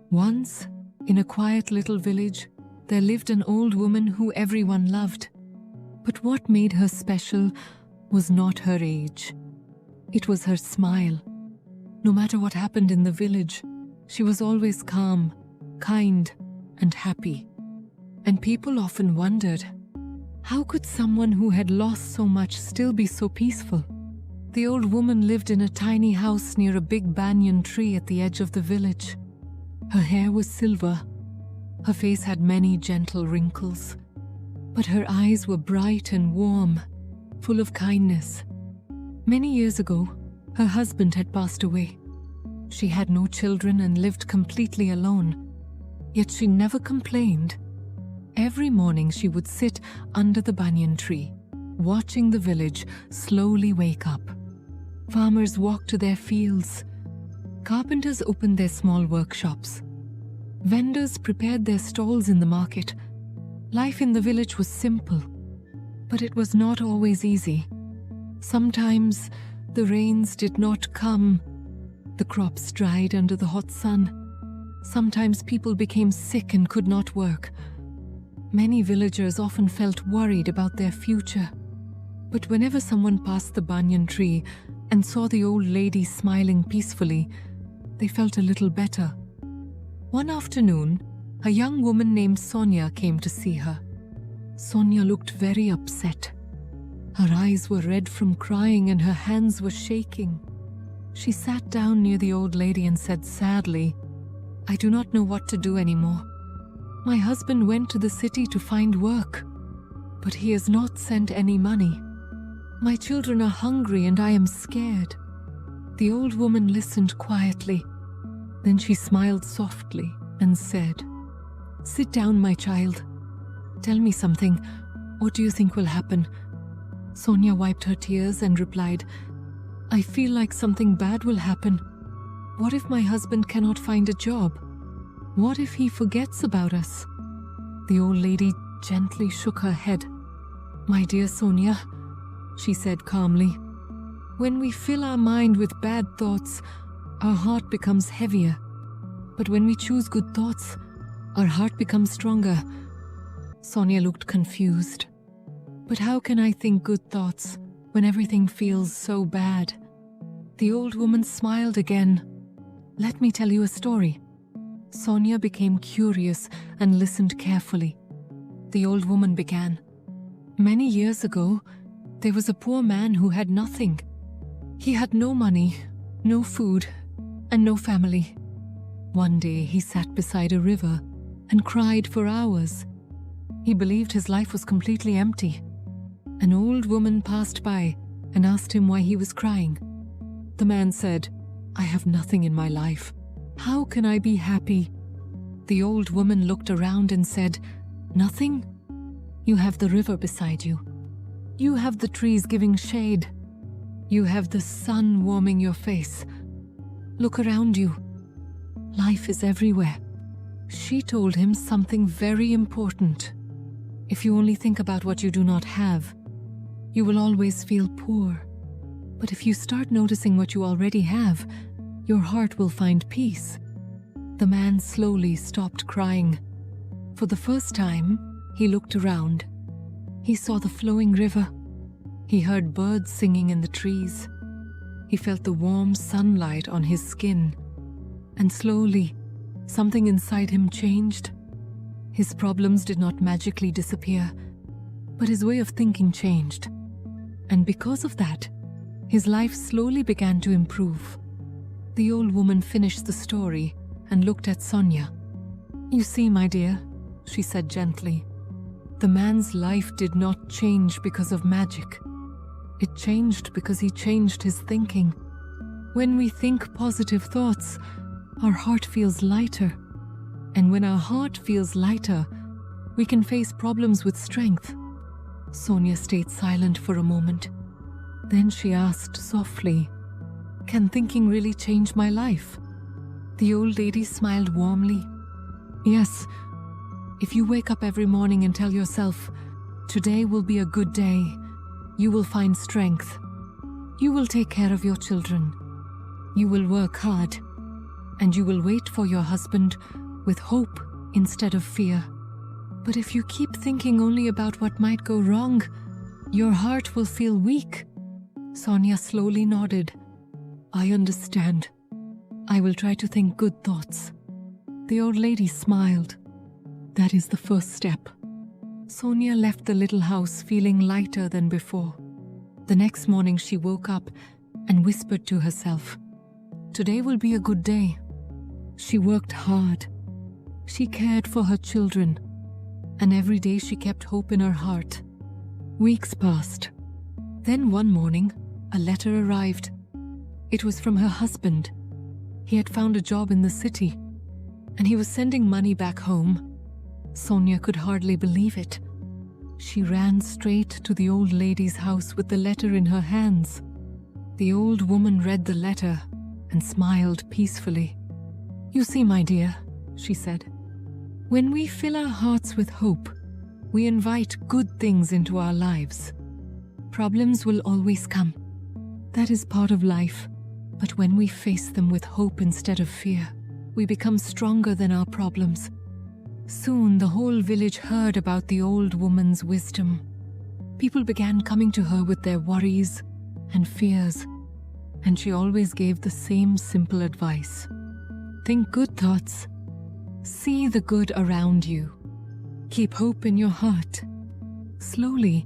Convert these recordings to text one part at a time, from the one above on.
Once, in a quiet little village, there lived an old woman who everyone loved. But what made her special was not her age. It was her smile. No matter what happened in the village, she was always calm, kind, and happy. And people often wondered, how could someone who had lost so much still be so peaceful? The old woman lived in a tiny house near a big banyan tree at the edge of the village. Her hair was silver. Her face had many gentle wrinkles. But her eyes were bright and warm, full of kindness. Many years ago, her husband had passed away. She had no children and lived completely alone. Yet she never complained. Every morning she would sit under the banyan tree, watching the village slowly wake up. Farmers walked to their fields. Carpenters opened their small workshops. Vendors prepared their stalls in the market. Life in the village was simple, but it was not always easy. Sometimes the rains did not come. The crops dried under the hot sun. Sometimes people became sick and could not work. Many villagers often felt worried about their future. But whenever someone passed the banyan tree and saw the old lady smiling peacefully, they felt a little better. One afternoon, a young woman named Sonia came to see her. Sonia looked very upset. Her eyes were red from crying and her hands were shaking. She sat down near the old lady and said sadly, "I do not know what to do anymore. My husband went to the city to find work, but he has not sent any money. My children are hungry and I am scared." The old woman listened quietly. Then she smiled softly and said, "Sit down, my child. Tell me something. What do you think will happen?" Sonia wiped her tears and replied, "I feel like something bad will happen. What if my husband cannot find a job? What if he forgets about us?" The old lady gently shook her head. "My dear Sonia," she said calmly, "when we fill our mind with bad thoughts, our heart becomes heavier. But when we choose good thoughts, our heart becomes stronger." Sonia looked confused. "But how can I think good thoughts when everything feels so bad?" The old woman smiled again. "Let me tell you a story." Sonia became curious and listened carefully. The old woman began. "Many years ago, there was a poor man who had nothing. He had no money, no food, and no family. One day he sat beside a river and cried for hours. He believed his life was completely empty. An old woman passed by and asked him why he was crying. The man said, "I have nothing in my life. How can I be happy?" The old woman looked around and said, "Nothing? You have the river beside you. You have the trees giving shade. You have the sun warming your face. Look around you. Life is everywhere." She told him something very important. If you only think about what you do not have, you will always feel poor. But if you start noticing what you already have, your heart will find peace. The man slowly stopped crying. For the first time, he looked around. He saw the flowing river. He heard birds singing in the trees. He felt the warm sunlight on his skin. And slowly, something inside him changed. His problems did not magically disappear, but his way of thinking changed. And because of that, his life slowly began to improve. The old woman finished the story and looked at Sonia. "You see, my dear," she said gently, "the man's life did not change because of magic. It changed because he changed his thinking. When we think positive thoughts, our heart feels lighter. And when our heart feels lighter, we can face problems with strength." Sonia stayed silent for a moment. Then she asked softly, "Can thinking really change my life?" The old lady smiled warmly. "Yes. If you wake up every morning and tell yourself, 'Today will be a good day,' you will find strength. You will take care of your children. You will work hard. and you will wait for your husband with hope instead of fear. But if you keep thinking only about what might go wrong, your heart will feel weak." Sonia slowly nodded. "I understand. I will try to think good thoughts." The old lady smiled. "That is the first step." Sonia left the little house feeling lighter than before. The next morning she woke up and whispered to herself, "Today will be a good day." She worked hard. She cared for her children, and every day she kept hope in her heart. Weeks passed. Then one morning, a letter arrived. It was from her husband. He had found a job in the city, and he was sending money back home. Sonia could hardly believe it. She ran straight to the old lady's house with the letter in her hands. The old woman read the letter and smiled peacefully. "You see, my dear," she said, "when we fill our hearts with hope, we invite good things into our lives. Problems will always come. That is part of life. But when we face them with hope instead of fear, we become stronger than our problems." Soon the whole village heard about the old woman's wisdom. People began coming to her with their worries and fears, and she always gave the same simple advice. Think good thoughts. See the good around you. Keep hope in your heart. Slowly,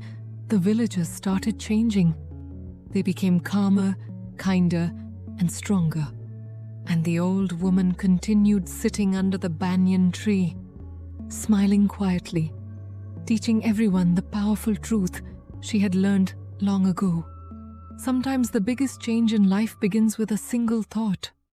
the villagers started changing. They became calmer, kinder, and stronger. And the old woman continued sitting under the banyan tree, smiling quietly, teaching everyone the powerful truth she had learned long ago. Sometimes the biggest change in life begins with a single thought.